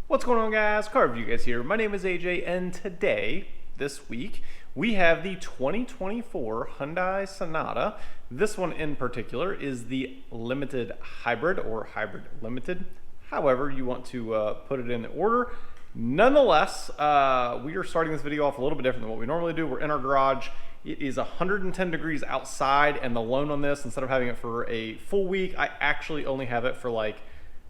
What's going on, guys? Car Review Guys here. My name is AJ, and today, this week, we have the 2024 Hyundai Sonata. This one in particular is the Limited Hybrid or Hybrid Limited, however you want to put it in the order. Nonetheless, we are starting this video off a little bit different than what we normally do. We're in our garage. It is 110 degrees outside, and the loan on this, instead of having it for a full week, I actually only have it for like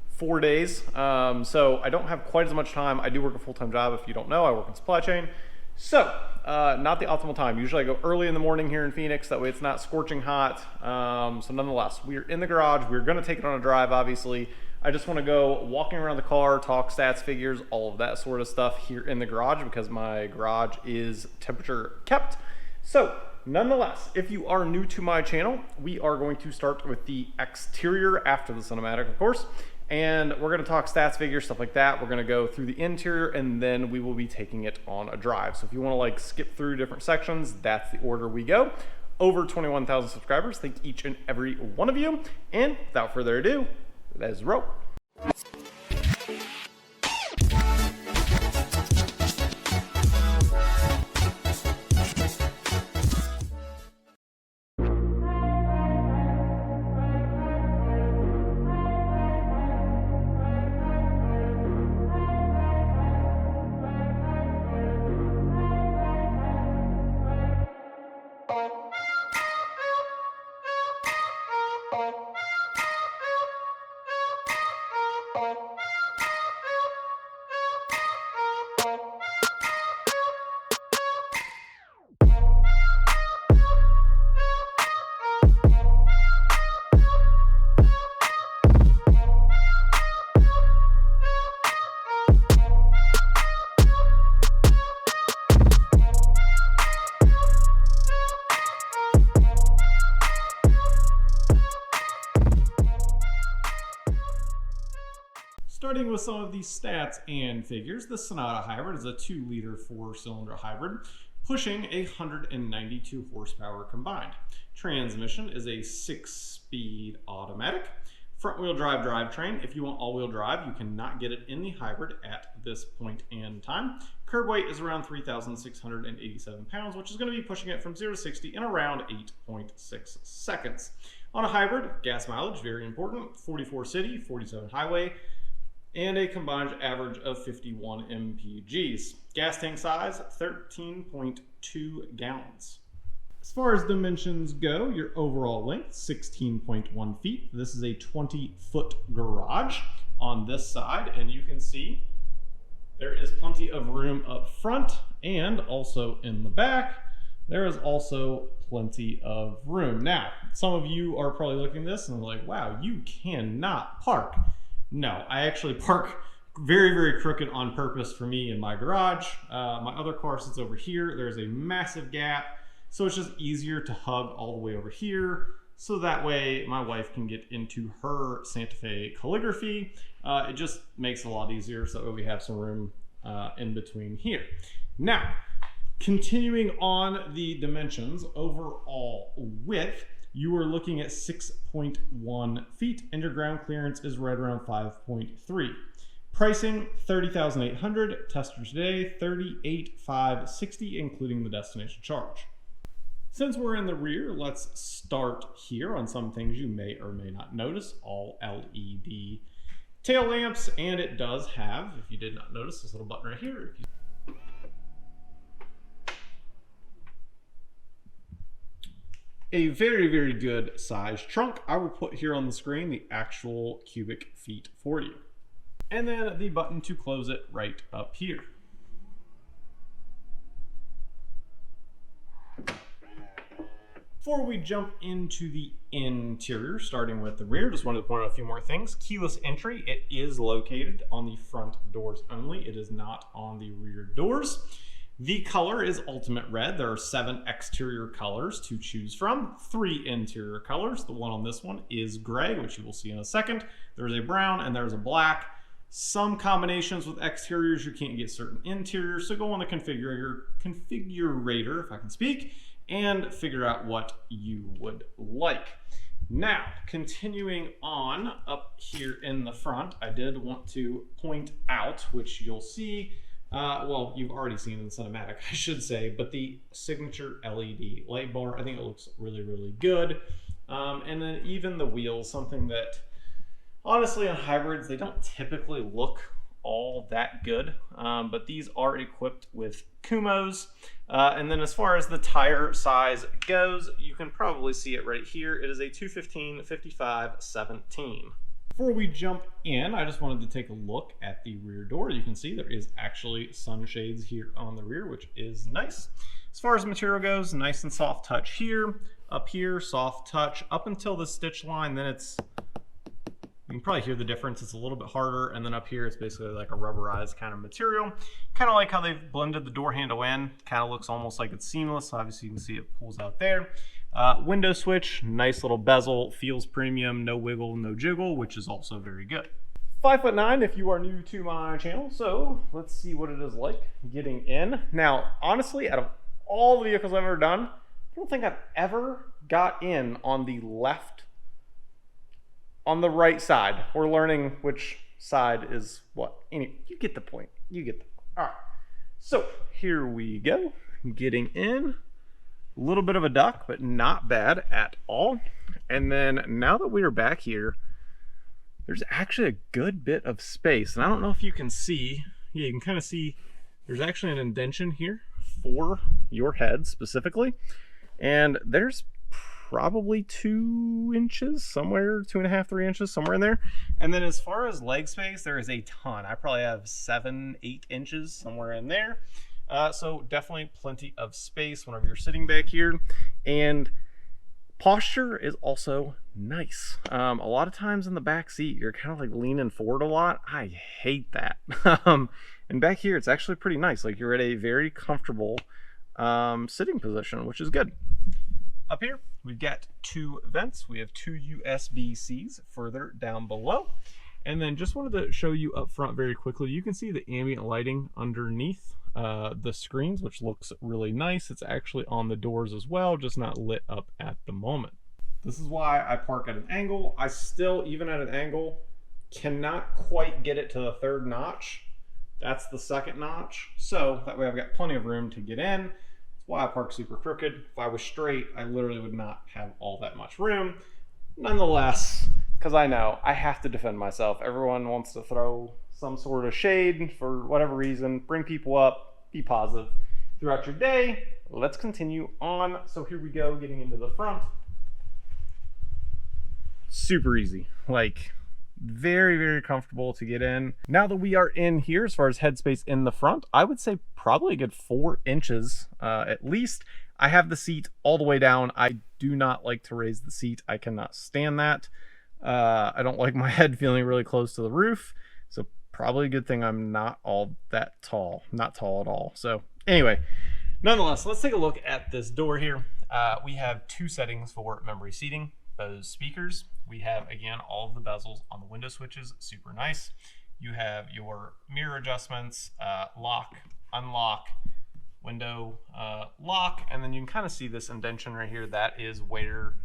4 days. So I don't have quite as much time. I do work a full-time job. If you don't know, I work in supply chain. So not the optimal time. Usually I go early in the morning here in Phoenix. That way it's not scorching hot. So nonetheless, we're in the garage. We're going to take it on a drive, obviously. I just want to go walking around the car, talk stats, figures, all of that sort of stuff here in the garage because my garage is temperature kept. So nonetheless, if you are new to my channel, we are going to start with the exterior after the cinematic, of course. And we're going to talk stats, figures, stuff like that. We're going to go through the interior, and then we will be taking it on a drive. So if you want to like skip through different sections, that's the order we go. Over 21,000 subscribers. Thank each and every one of you. And without further ado, let's roll. Starting with some of the stats and figures, the Sonata Hybrid is a 2-liter 4-cylinder hybrid, pushing 192 horsepower combined. Transmission is a 6-speed automatic. Front-wheel drive drivetrain. If you want all-wheel drive, you cannot get it in the hybrid at this point in time. Curb weight is around 3,687 pounds, which is going to be pushing it from 0 to 60 in around 8.6 seconds. On a hybrid, gas mileage, very important, 44 city, 47 highway, and a combined average of 51 mpgs. Gas tank size, 13.2 gallons. As far as dimensions go, your overall length, 16.1 feet. This is a 20-foot garage on this side, and you can see there is plenty of room up front and also in the back. There is also plenty of room. Now, some of you are probably looking at this and like, wow, you cannot park. No, I actually park very, very crooked on purpose for me in my garage. My other car sits over here. There's a massive gap, so it's just easier to hug all the way over here, so that way my wife can get into her Santa Fe calligraphy. It just makes it a lot easier, so that we have some room in between here. Now, continuing on the dimensions, overall width, you are looking at 6.1 feet, and your ground clearance is right around 5.3. Pricing, $30,800. Tester today, $38,560, including the destination charge. Since we're in the rear, let's start here on some things you may or may not notice. All LED tail lamps, and it does have, if you did not notice, this little button right here. If you a very, very good size trunk. I will put here on the screen the actual cubic feet for you. And then the button to close it right up here. Before we jump into the interior, starting with the rear, just wanted to point out a few more things. Keyless entry, it is located on the front doors only. It is not on the rear doors. The color is ultimate red. There are 7 exterior colors to choose from, 3 interior colors. The one on this one is gray, which you will see in a second. There's a brown and there's a black. Some combinations with exteriors, you can't get certain interiors, so go on the configurator, if I can speak, and figure out what you would like. Now, continuing on up here in the front, I did want to point out, which you'll see, well, you've already seen in the cinematic, I should say, but the signature LED light bar, I think it looks really, really good. And then even the wheels, something that honestly on hybrids, they don't typically look all that good, but these are equipped with Kumos. And then as far as the tire size goes, you can probably see it right here. It is a 215/55/17. Before we jump in, I just wanted to take a look at the rear door. You can see there is actually sunshades here on the rear, which is nice. As far as material goes, nice and soft touch here. Up here, soft touch. Up until the stitch line, then it's, you can probably hear the difference. It's a little bit harder. And then up here, it's basically like a rubberized kind of material. Kind of like how they've blended the door handle in. Kind of looks almost like it's seamless. Obviously, you can see it pulls out there. Window switch, nice little bezel, feels premium, no wiggle, no jiggle, which is also very good. 5'9" if you are new to my channel. So let's see what it is like getting in. Now, honestly, out of all the vehicles I've ever done, I don't think I've ever got in on the left, on the right side. We're learning which side is what. Anyway, you get the point. You get the point. All right. So here we go. Getting in. A little bit of a duck, but not bad at all. And then now that we are back here, there's actually a good bit of space. And I don't know if you can see. Yeah, you can kind of see there's actually an indentation here for your head specifically. And there's probably 2 inches, somewhere 2.5, 3 inches, somewhere in there. And then as far as leg space, there is a ton. I probably have 7, 8 inches somewhere in there. So definitely plenty of space whenever you're sitting back here. And posture is also nice. A lot of times in the back seat, you're kind of like leaning forward a lot. I hate that. And back here, it's actually pretty nice. Like you're at a very comfortable sitting position, which is good. Up here, we've got 2 vents. We have 2 USB-Cs further down below. And then just wanted to show you up front very quickly. You can see the ambient lighting underneath the screens, which looks really nice. It's actually on the doors as well, just not lit up at the moment. This is why I park at an angle. I still, even at an angle, cannot quite get it to the 3rd notch. That's the 2nd notch. So that way I've got plenty of room to get in. That's why I park super crooked. If I was straight, I literally would not have all that much room. Nonetheless, because I know I have to defend myself. Everyone wants to throw some sort of shade for whatever reason, bring people up, be positive throughout your day. Let's continue on. So here we go, getting into the front. Super easy, like very, very comfortable to get in. Now that we are in here, as far as headspace in the front, I would say probably a good 4 inches at least. I have the seat all the way down. I do not like to raise the seat. I cannot stand that. I don't like my head feeling really close to the roof. So probably a good thing I'm not all that tall. Not tall at all. So anyway, nonetheless, let's take a look at this door here. We have 2 settings for memory seating. Those speakers. We have, again, all of the bezels on the window switches. Super nice. You have your mirror adjustments, lock, unlock, window lock, and then you can kind of see this indentation right here. That is where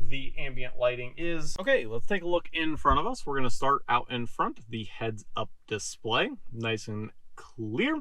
the ambient lighting is. Okay, let's take a look in front of us. We're going to start out in front. The heads-up display, nice and clear.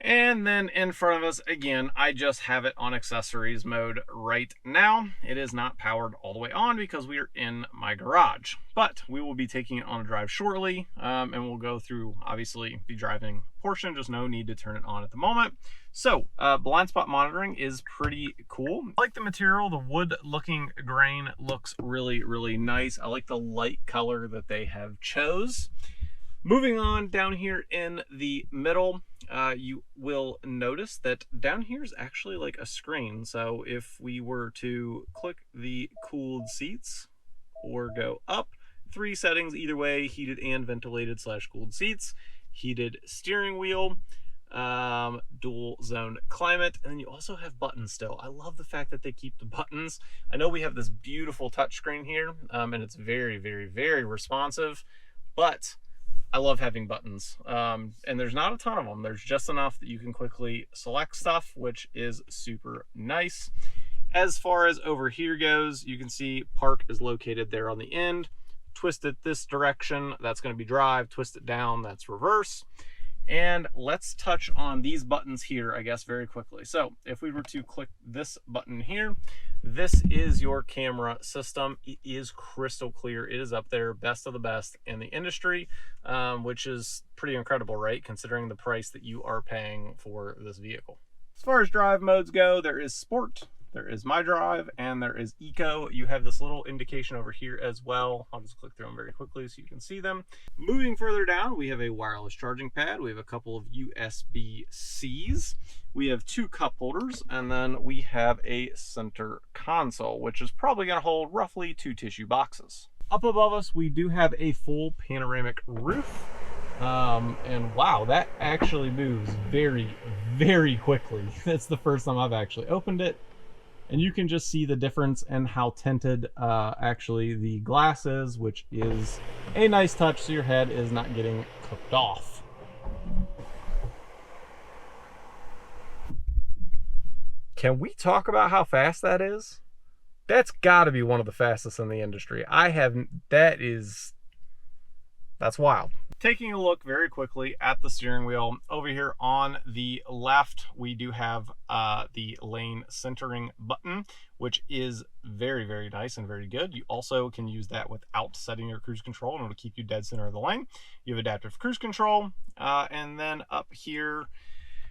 And then in front of us, again, I just have it on accessories mode right now. It is not powered all the way on because we are in my garage, but we will be taking it on a drive shortly, and we'll go through, obviously, the driving portion. Just no need to turn it on at the moment. So blind spot monitoring is pretty cool. I like the material. The wood looking grain looks really, really nice. I like the light color that they have chose. Moving on down here in the middle, you will notice that down here is actually like a screen. So if we were to click the cooled seats or go up, 3 settings either way, heated and ventilated / cooled seats, heated steering wheel, dual zone climate, and then you also have buttons still. I love the fact that they keep the buttons. I know we have this beautiful touchscreen here, and it's very, very, very responsive, but I love having buttons, and there's not a ton of them. There's just enough that you can quickly select stuff, which is super nice. As far as over here goes, you can see park is located there on the end. Twist it this direction, that's going to be drive. Twist it down, that's reverse. And let's touch on these buttons here, I guess, very quickly. So if we were to click this button here, this is your camera system. It is crystal clear. It is up there, best of the best in the industry, which is pretty incredible, right? Considering the price that you are paying for this vehicle. As far as drive modes go, there is Sport, there is My Drive, and there is Eco. You have this little indication over here as well. I'll just click through them very quickly so you can see them. Moving further down, we have a wireless charging pad. We have a couple of USB-Cs. We have 2 cup holders, and then we have a center console, which is probably going to hold roughly 2 tissue boxes. Up above us, we do have a full panoramic roof. And wow, that actually moves very, very quickly. That's the first time I've actually opened it. And you can just see the difference in how tinted actually the glass is, which is a nice touch so your head is not getting cooked off. Can we talk about how fast that is? That's got to be one of the fastest in the industry. That's wild. Taking a look very quickly at the steering wheel, over here on the left, we do have the lane centering button, which is very, very nice and very good. You also can use that without setting your cruise control, and it'll keep you dead center of the lane. You have adaptive cruise control, and then up here,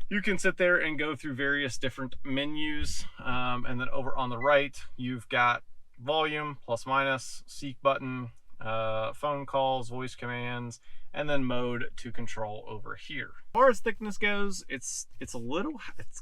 you can sit there and go through various different menus. And then over on the right, you've got volume, plus minus, seek button, phone calls, voice commands, and then mode to control over here. As far as thickness goes, it's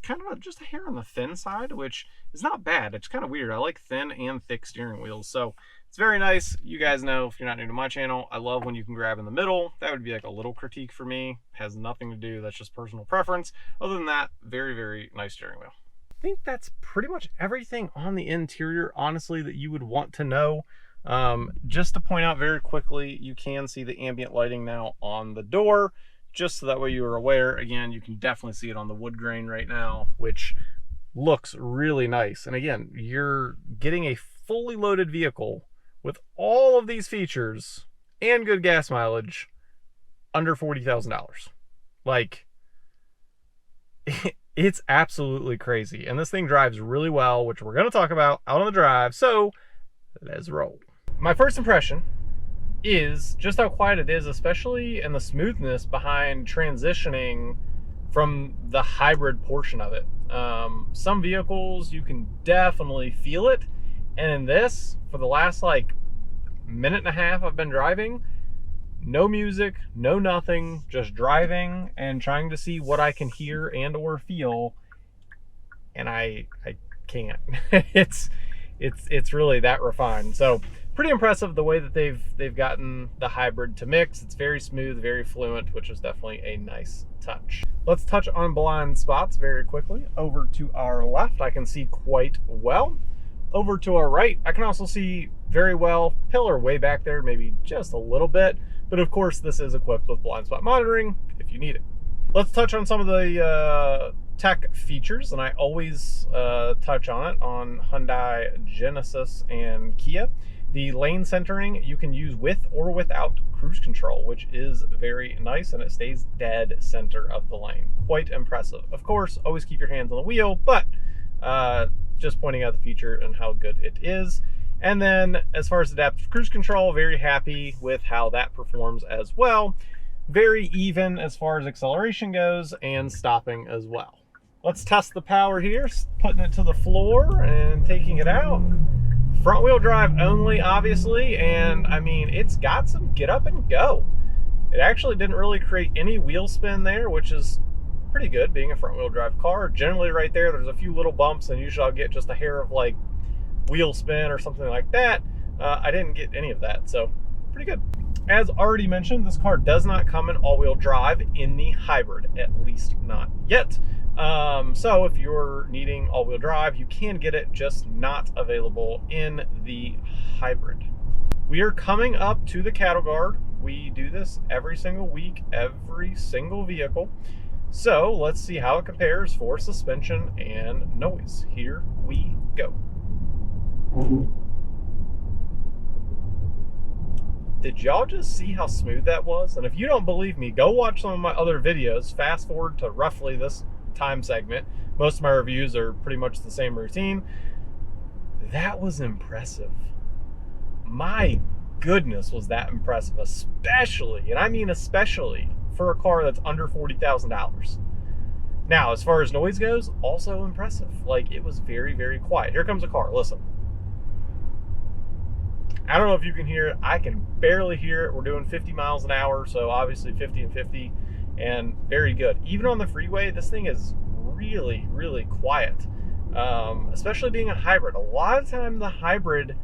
kind of just a hair on the thin side, which is not bad. It's kind of weird. I like thin and thick steering wheels, so it's very nice. You guys know, if you're not new to my channel, I love when you can grab in the middle. That would be like a little critique for me. Has nothing to do, that's just personal preference. Other than that, very, very nice steering wheel. I think that's pretty much everything on the interior, honestly, that you would want to know. Just to point out very quickly, you can see the ambient lighting now on the door, just so that way you are aware. Again, you can definitely see it on the wood grain right now, which looks really nice. And again, you're getting a fully loaded vehicle with all of these features and good gas mileage under $40,000. Like, it's absolutely crazy. And this thing drives really well, which we're going to talk about out on the drive. So let's roll. My first impression is just how quiet it is, especially in the smoothness behind transitioning from the hybrid portion of it. Some vehicles, you can definitely feel it. And in this, for the last like minute and a half I've been driving, no music, no nothing, just driving and trying to see what I can hear and or feel. And I can't. It's really that refined. So pretty impressive the way that they've gotten the hybrid to mix. It's very smooth, very fluent, which is definitely a nice touch. Let's touch on blind spots very quickly. Over to our left, I can see quite well. Over to our right, I can also see very well. Pillar way back there, maybe just a little bit. But of course, this is equipped with blind spot monitoring if you need it. Let's touch on some of the tech features, and I always touch on it on Hyundai, Genesis, and Kia. The lane centering you can use with or without cruise control, which is very nice, and it stays dead center of the lane. Quite impressive. Of course, always keep your hands on the wheel, but just pointing out the feature and how good it is. And then as far as adaptive cruise control, very happy with how that performs as well. Very even as far as acceleration goes and stopping as well. Let's test the power here, putting it to the floor and taking it out. Front wheel drive only, obviously, and I mean, it's got some get up and go. It actually didn't really create any wheel spin there, which is pretty good being a front wheel drive car. Generally right there's a few little bumps and usually I'll get just a hair of like wheel spin or something like that. I didn't get any of that, so pretty good. As already mentioned, this car does not come in all-wheel drive in the hybrid, at least not yet. So if you're needing all-wheel drive, you can get it, just not available in the hybrid. We are coming up to the cattle guard. We do this every single week, every single vehicle. So let's see how it compares for suspension and noise. Here we go. Did y'all just see how smooth that was? And if you don't believe me, go watch some of my other videos. Fast forward to roughly this time segment. Most of my reviews are pretty much the same routine. That was impressive. My goodness, was that impressive, especially, and I mean especially, for a car that's under $40,000. Now, as far as noise goes, also impressive. Like, it was very, very quiet. Here comes a car, listen. I don't know if you can hear it. I can barely hear it. We're doing 50 miles an hour, so obviously 50 and 50, and very good. Even on the freeway, this thing is really, really quiet, especially being a hybrid. A lot of time, the hybrid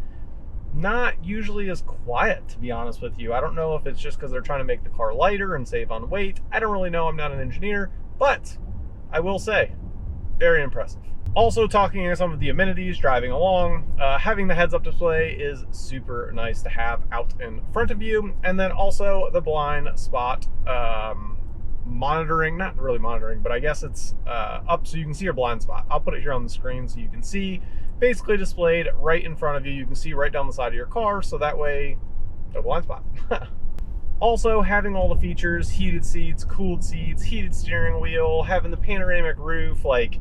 not usually as quiet, to be honest with you. I don't know if it's just because they're trying to make the car lighter and save on weight. I don't really know. I'm not an engineer, but I will say, very impressive. Also, talking to some of the amenities driving along, having the heads-up display is super nice to have out in front of you. And then also the blind spot monitoring, not really monitoring, but I guess it's up so you can see your blind spot. I'll put it here on the screen so you can see, basically displayed right in front of you. You can see right down the side of your car, so that way, no blind spot. Also, having all the features, heated seats, cooled seats, heated steering wheel, having the panoramic roof, like,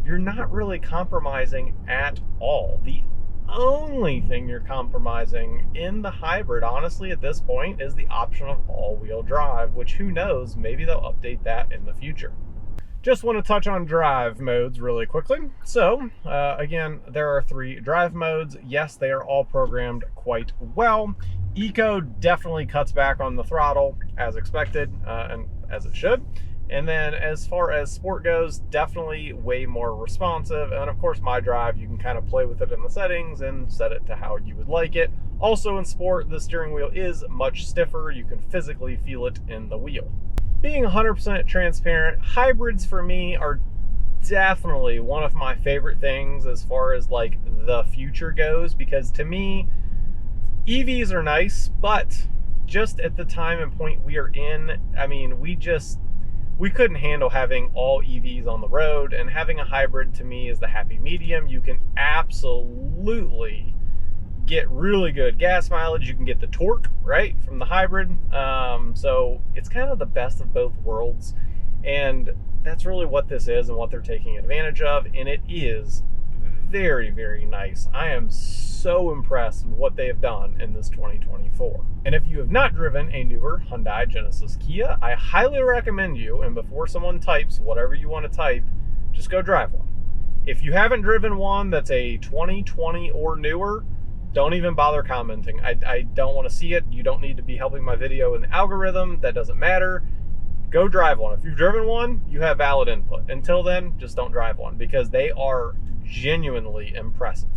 you're not really compromising at all. The only thing you're compromising in the hybrid, honestly, at this point, is the option of all-wheel drive, which who knows, maybe they'll update that in the future. Just want to touch on drive modes really quickly. So, again, there are 3 drive modes. Yes, they are all programmed quite well. Eco definitely cuts back on the throttle, as expected, and as it should. And then as far as sport goes, definitely way more responsive. And of course, my drive, you can kind of play with it in the settings and set it to how you would like it. Also in sport, the steering wheel is much stiffer. You can physically feel it in the wheel. Being 100% transparent, hybrids for me are definitely one of my favorite things as far as like the future goes, because to me, EVs are nice, but just at the time and point we are in, I mean, we couldn't handle having all EVs on the road, and having a hybrid to me is the happy medium. You can absolutely get really good gas mileage. You can get the torque, right, from the hybrid. So it's kind of the best of both worlds. And that's really what this is and what they're taking advantage of. And it is very, very nice. I am so impressed with what they have done in this 2024. And if you have not driven a newer Hyundai, Genesis, Kia, I highly recommend you, and before someone types whatever you want to type, just go drive one. If you haven't driven one that's a 2020 or newer, don't even bother commenting. I don't want to see it. You don't need to be helping my video in the algorithm. That doesn't matter. Go drive one. If you've driven one, you have valid input. Until then, just don't drive one, because they are genuinely impressive.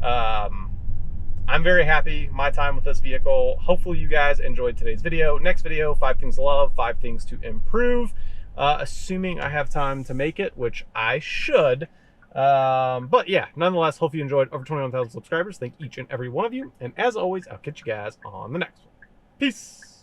I'm very happy my time with this vehicle. Hopefully you guys enjoyed today's video. Next video, 5 things to love, 5 things to improve, assuming I have time to make it, which I should. But yeah, nonetheless, hope you enjoyed. Over 21,000 subscribers. Thank each and every one of you. And as always, I'll catch you guys on the next one. Peace.